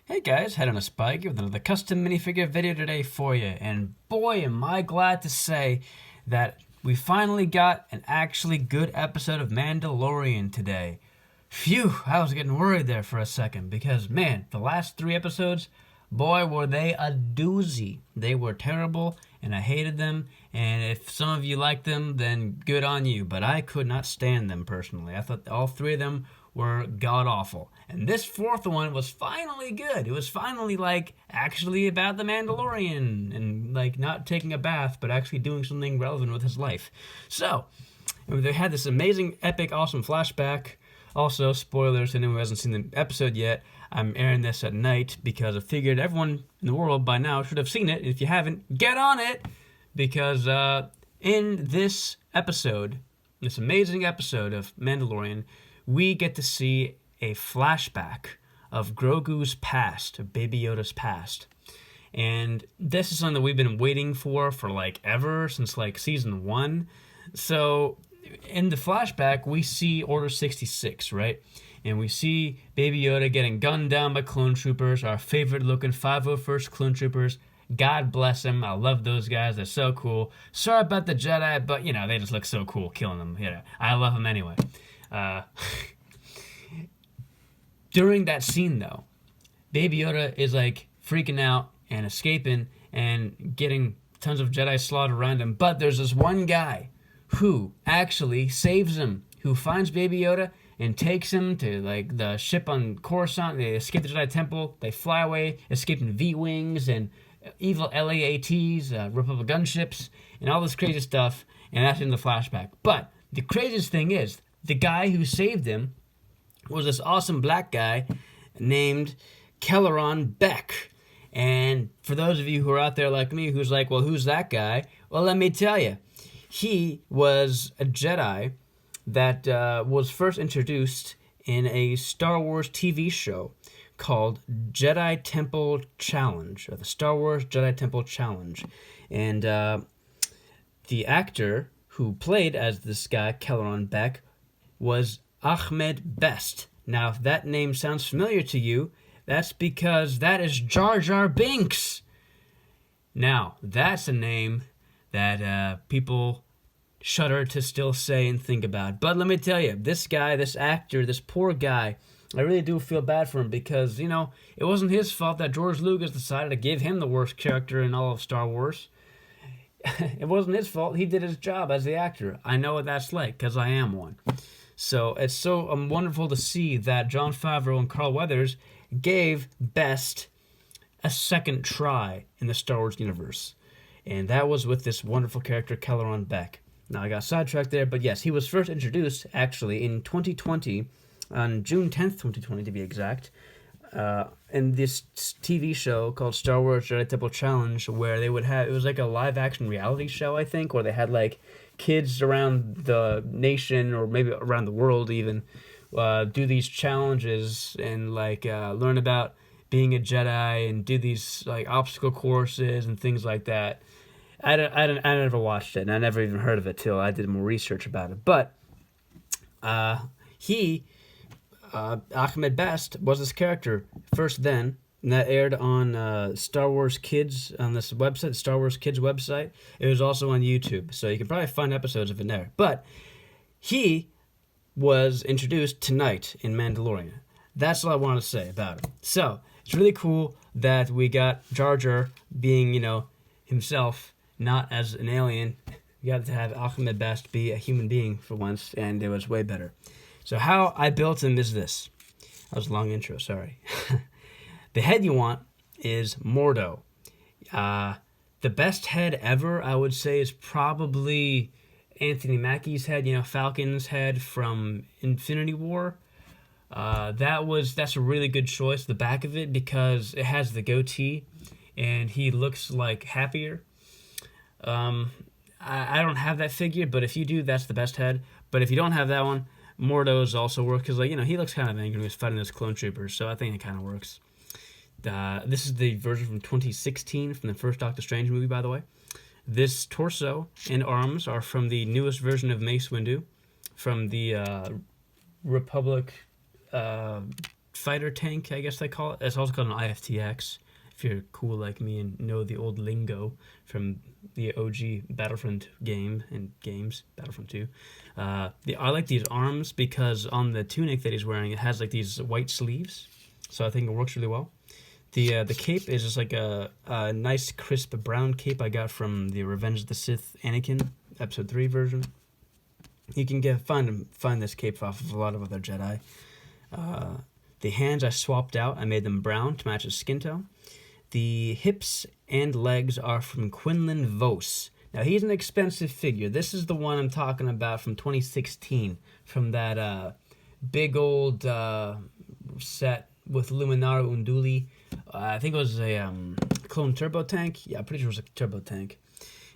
Hey guys, head on a spike with another custom minifigure video today for you, and boy am I glad to say that we finally got an actually good episode of Mandalorian today. Phew, I was getting worried there for a second because man, the last 3 episodes, boy were they a doozy. They were terrible and I hated them, and if some of you like them, then good on you, but I could not stand them personally. I thought all 3 of them were god awful. And this 4th one was finally good. It was finally like actually about the Mandalorian and like not taking a bath, but actually doing something relevant with his life. So they had this amazing, epic, awesome flashback. Also, spoilers to anyone who hasn't seen the episode yet. I'm airing this at night because I figured everyone in the world by now should have seen it. If you haven't, get on it! Because in this episode, this amazing episode of Mandalorian, we get to see a flashback of Grogu's past, of Baby Yoda's past. And this is something that we've been waiting for like ever, since like season 1. So in the flashback, we see Order 66, right? And we see Baby Yoda getting gunned down by clone troopers, our favorite looking 501st clone troopers. God bless them. I love those guys. They're so cool. Sorry about the Jedi, but, you know, they just look so cool killing them. You know, I love them anyway. During that scene, though, Baby Yoda is like freaking out and escaping and getting tons of Jedi slaughtered around him. But there's this one guy who actually saves him, who finds Baby Yoda and takes him to like the ship on Coruscant. They escape the Jedi Temple. They fly away, escaping V-Wings and evil LAATs, Republic gunships, and all this crazy stuff. And that's in the flashback. But the craziest thing is, the guy who saved him was this awesome black guy named Kelleran Beq. And for those of you who are out there like me who's like, well, who's that guy? Well, let me tell you. He was a Jedi that was first introduced in a Star Wars TV show called Jedi Temple Challenge, or the Star Wars Jedi Temple Challenge. And the actor who played as this guy, Kelleran Beq, was Ahmed Best. Now, if that name sounds familiar to you, that's because that is Jar Jar Binks. Now, that's a name that people shudder to still say and think about. But let me tell you, this guy, this actor, this poor guy, I really do feel bad for him because, you know, it wasn't his fault that George Lucas decided to give him the worst character in all of Star Wars. It wasn't his fault. He did his job as the actor. I know what that's like because I am one. So it's so wonderful to see that Jon Favreau and Carl Weathers gave Best a second try in the Star Wars universe. And that was with this wonderful character, Kelleran Beq. Now, I got sidetracked there, but yes, he was first introduced, actually, in 2020, on June 10th, 2020 to be exact, in this TV show called Star Wars Jedi Temple Challenge, where they would have, it was like a live-action reality show, I think, where they had, like, kids around the nation, or maybe around the world even, do these challenges and, like, learn about being a Jedi and do these, like, obstacle courses and things like that. I never watched it, and I never even heard of it till I did more research about it. But Ahmed Best was this character first then, and that aired on Star Wars Kids, on this website, Star Wars Kids website. It was also on YouTube, so you can probably find episodes of it there. But he was introduced tonight in Mandalorian. That's all I want to say about it. So, it's really cool that we got Jar Jar being, you know, himself, not as an alien. We got to have Ahmed Best be a human being for once, and it was way better. So how I built him is this. That was a long intro, sorry. The head you want is Mordo. The best head ever, I would say, is probably Anthony Mackie's head, you know, Falcon's head from Infinity War. That's a really good choice, the back of it, because it has the goatee, and he looks like happier. I don't have that figure, but if you do, that's the best head. But if you don't have that one, Mordo's also works, because, like, you know, he looks kind of angry when he's fighting those clone troopers, so I think it kind of works. This is the version from 2016 from the first Doctor Strange movie, by the way. This torso and arms are from the newest version of Mace Windu, from the Republic fighter tank, I guess they call it. It's also called an IFTX. If you're cool like me and know the old lingo from the OG Battlefront games, Battlefront 2. I like these arms because on the tunic that he's wearing, it has like these white sleeves, so I think it works really well. The cape is just like a nice crisp brown cape I got from the Revenge of the Sith Anakin Episode 3 version. You can find this cape off of a lot of other Jedi. The hands I swapped out. I made them brown to match his skin tone. The hips and legs are from Quinlan Vos. Now, he's an expensive figure. This is the one I'm talking about from 2016, from that big old set with Luminaru Unduli. I think it was a clone turbo tank. Yeah, I'm pretty sure it was a turbo tank.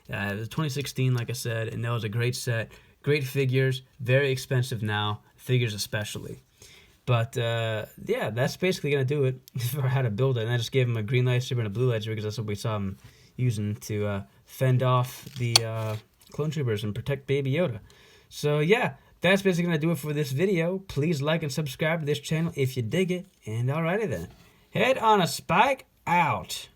It was 2016, like I said, and that was a great set. Great figures, very expensive now, figures especially. But, yeah, that's basically going to do it for how to build it. And I just gave him a green lightsaber and a blue lightsaber because that's what we saw him using to fend off the clone troopers and protect Baby Yoda. So, yeah, that's basically going to do it for this video. Please like and subscribe to this channel if you dig it. And alrighty then. Head on a spike, out.